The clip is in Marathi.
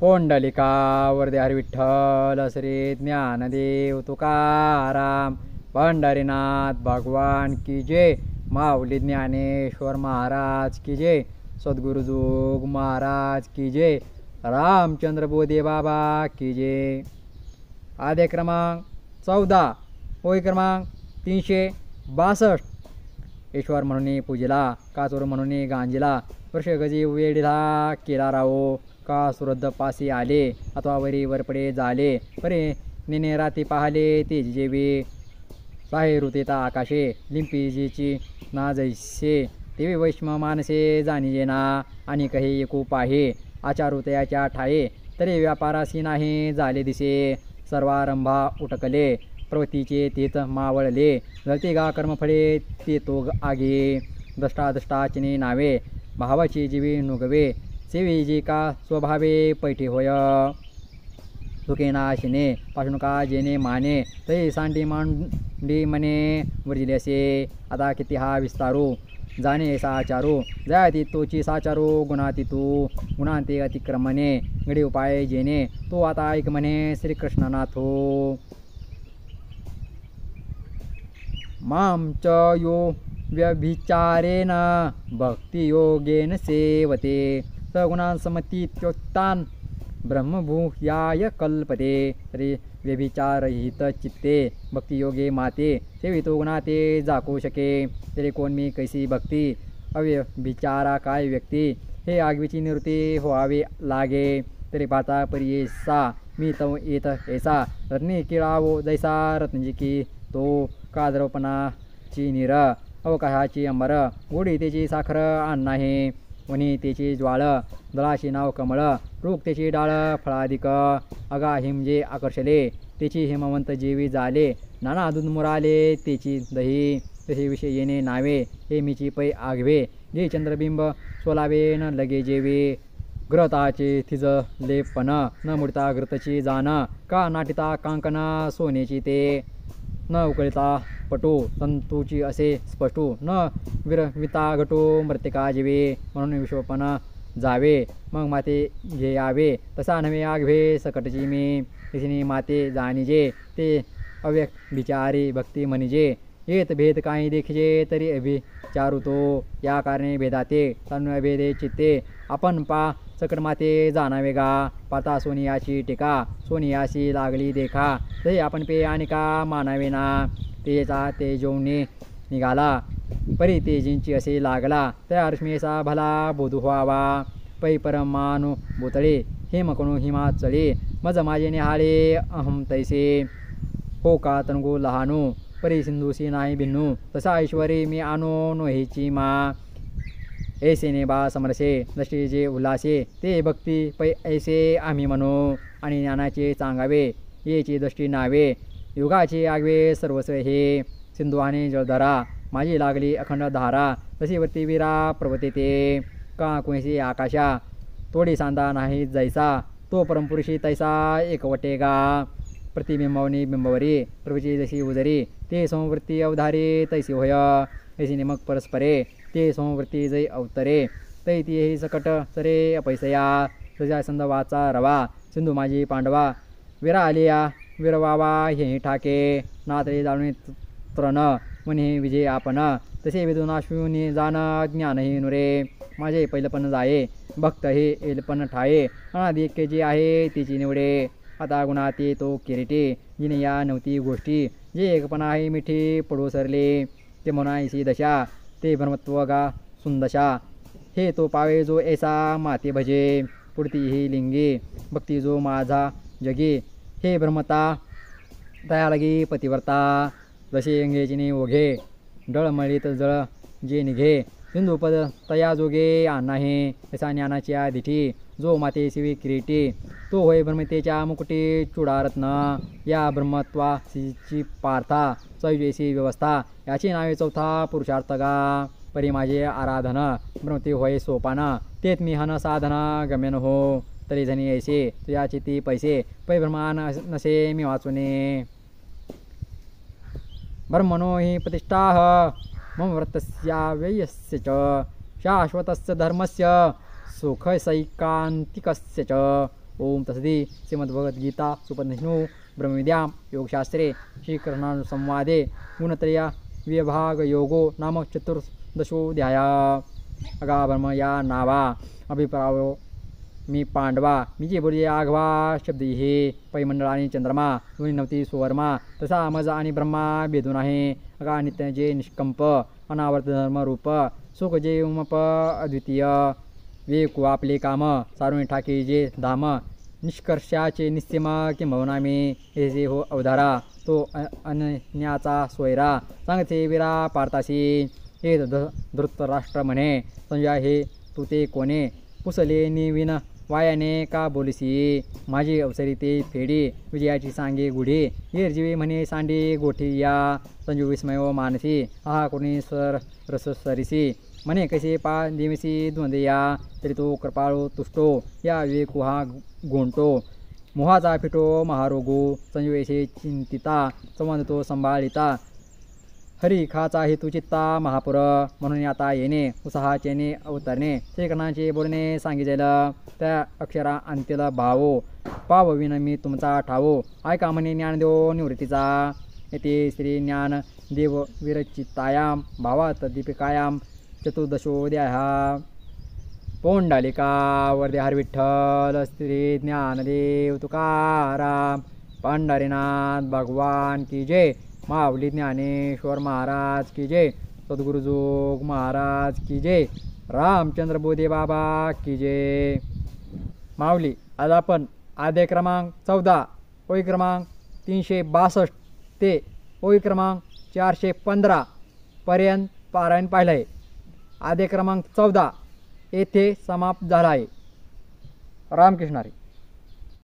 पोंडलिका वरदे हरी विठ्ठल श्री ज्ञानदेव तुकाराम पंढरीनाथ भगवान की जय। माऊली ज्ञानेश्वर महाराज की जय। सद्गुरु जोग महाराज की जय। रामचंद्र बोधे बाबा की जय। आद्य क्रमांक 14 होय क्रमांक 362। ईश्वर म्हणून पूजिला काचोर म्हणून गांजिला वर्षगजी वेडीला केला राहो का सुरद्ध पासी आले अथवा वरी वरपडे झाले परे नेने राती पाहले तेज जेवी साहे ऋतेता आकाशे लिंपीजीची ना जैसे तेवे वैष्म मानसे जाणीजे ना आणि काही एकू पाहे आचारुतयाच्या ठाये तरी व्यापारासी नाही झाले दिसे सर्वारंभा उटकले प्रवतीचे तेच मावळले जळते गा कर्मफळे ते तो आगे दष्टादष्टाचिने नावे भावाची जीवी नुगवे सेवी जी का स्वभावे पैठी होय सुखे नाशिने पाषुणका जेने माने तै सांडी मांडी मने वर्जिले असे आता किती हा विस्तारू जाणे साचारू जयाती तोची साचारू गुणाती तू गुणांते अतिक्रमणे गडी उपाय जेने तो आता ऐक म्हणे श्रीकृष्णनाथो माम च यो व्यभिचारेण भक्तियोगेन सेवते सगुणांसमतीत्योक्तान् ब्रह्मभूयाय कल्पते तरी व्यभिचारहित चित्ते भक्तियोगे माते सेवितो गुणाते जाको शके तरी कोण मी कैसी भक्ती अव्यभिचारा काय व्यक्ती हे आगवीची निवृत्ती व्हावे लागे तरी पाता परियेसा मी तो येत ऐसा रत्नी किळावो जैसा रत्नजिकी तो कादरपणाची निर अवकाशाची अंबर गोडी त्याची साखर नाही वनी त्याची ज्वाळ दळाशी नाव कमळ रूप त्याची डाळ फळाधिक अगा हिमजे आकर्षले त्याची हिमवंत जीवी झाले नाना दूध मुराले त्याची दही तसे विषय येणे नावे हे मीची पै आगवे जे चंद्रबिंब सोलावे न लगे जेवे ग्रताचे थिज लेपन न मुडता घृतची जाण का नाटिता कांकन सोनेची ते न उकळता पटू संतूची असे स्पष्टू न विरविता घटू मृतिका जीवे म्हणून विश्वपण जावे मग माते घ्यावे तसा नव्हे आगवे सकटची मी तिने माते जाणीजे ते अव्यभिचारी भक्ती म्हणिजे येत भेद काही देखिजे तरी अभिचारू तो या कारणे भेदाते तन्वय भेदे चित्ते आपण पा सकट माते जाणावे गा पाता सोनियाची टीका सोनियाशी लागली देखा तरी आपण पे आणि का मानावे ना तेजा तेजोने निघाला परी तेजींची असे लागला त्या रश्मीचा भला बोधू व्हावा पै परमानु बोतळे हिमकणू हिमाचळे मज माझे निहाळे अहम तैसे हो का तनगो लहानू परी सिंधूसी नाही भिन्नू तसा ऐश्वरी मी आणो नोहीची मा ऐसे ने बा समरसे दृष्टी जे उल्हासे ते भक्ती पै ऐसे आम्ही म्हणू आणि ज्ञानाचे सांगावे येची दृष्टी नावे युगाचे आगवे सर्वस्व हे सिंधुहाने जळधरा माझी लागली अखंड धारा तशी वरती वीरा पर्वते ते का कोणसी आकाशा तोडी सांदा नाही जैसा तो परमपुरुषी तैसा एकवटे गा प्रतिबिंबवनी बिंबवरी प्रभूची जशी उजरी ते समवृत्ती अवधारी तैसी होय ऐसी नेमक परस्परे ते समवृत्ती जै अवतरे तै ती ही सकट सरे अपैसया तुझ्या संद वाचा रवा सिंधू माझी पांडवा विरा आलिया विरवावा हे ठाके नातळे जाणून तृण म्हणे विजय आपण तसे वेदनाशूनी जाण ज्ञानही नुरे माझे पहिलपण जाये भक्त हे एलपण ठाये अनादी के जे आहे तिची निवडे आता गुणाती तो किरीटी जिने या नव्हती गोष्टी जे एकपण आहे मिठी पडू सरले ते म्हणायसी दशा ते ब्रह्मत्व गा सुंदशा हे तो पावे जो ऐसा माते भजे पुढती ही लिंगी भक्ती जो माझा जगी हे ब्रह्मता तया लगी पतिव्रता जसे अंगेचिने ओघे डळमळीत जळ जे निघे सिंधुपद तया जोगे नाही असा ज्ञानाच्या दिठी जो माते शिवी किरीटी तो होय ब्रह्मतेच्या मुकुटी चुडारत्न या ब्रह्मत्वाची पार्था चौजेसी व्यवस्था याची नावे चौथा पुरुषार्थ गा परी माझे आराधन ब्रह्मते होय सोपान तेत मी हन साधन गम्यन हो तरी जणी ऐसे तुझ्या चिती पैसे पै ब्रह्मान नसे मी वाचुने ब्रह्मणो हि प्रतिष्ठाः मम व्रतस्याव्ययस्य च शाश्वतस्य धर्मस्य सुखसैकान्तिकस्य च ओम तसदी श्रीमद्भगवद्गीता सुपनिषु ब्रह्मविद्यां योगशास्त्रे श्रीकृष्णानुसंवादे गुणत्रय विभाग योगो नाम चतुर्दशोऽध्याय। अगा ब्रह्म या नावा अभिप्रायो मी पांडवा मी जे बोलजे आघवा शब्द हे पैमंडळ आणि चंद्रमा दोन्ही नवती सुवर्मा तसा मज आणि ब्रह्मा भेदून आहे. अगा नित्य जे निष्कंप अनावर्त धर्मरूप सुख जे उमप अद्वितीय वेकू आपले काम सारून ठाके जे धाम निष्कर्षाचे निस्यम किंबहुना मी हे जे हो अवधारा तो अनन्याचा सोयरा सांगते वीरा पार्थासी हे धृतराष्ट्र म्हणे संजय हे तू ते कोणे पुसले निविन वायाने का बोलिसी माझी अवसरी ते फेडी विजयाची सांगे गुढी गिरजीवी म्हणे सांडी गोठी या संजू विस्मयो मानसी आहा कोणी सर रस सरिसी म्हणे कसे पा दिवसी द्वंद्वया तरी तो कृपाळू तुष्टो या विवेकू हा गोंटो मोहाचा फिटो महारोगो संजूवेशे चिंतिता संबंध तो संभाळिता हरी खाचा हेतू चित्ता महापुर म्हणून आता येणे उत्साहाचेने अवतरणे श्रीकृष्णाचे बोलणे सांगितलेलं त्या अक्षरा अंत्यला भावो पाव विन मी तुमचा ठावो ऐका म्हणे ज्ञानदेव निवृत्तीचा येथे श्री ज्ञान देव विरचितायाम भावात दीपिकायाम चतुर्दशोऽध्यायः पोंडालिका वरदे हर विठ्ठल श्री ज्ञानदेव तुकाराम पंढरीनाथ भगवान की जय माऊली ज्ञानेश्वर महाराज की जय सद्गुरु जोग महाराज की जय रामचंद्र बोधे बाबा की जय. माऊली आज आपण अध्याय क्रमांक 14 ओळी क्रमांक 362 ते ओळी क्रमांक 415 पर्यंत पारायण पाहिलं आहे. अध्याय क्रमांक 14 येथे समाप्त झाला आहे. रामकृष्ण हरी.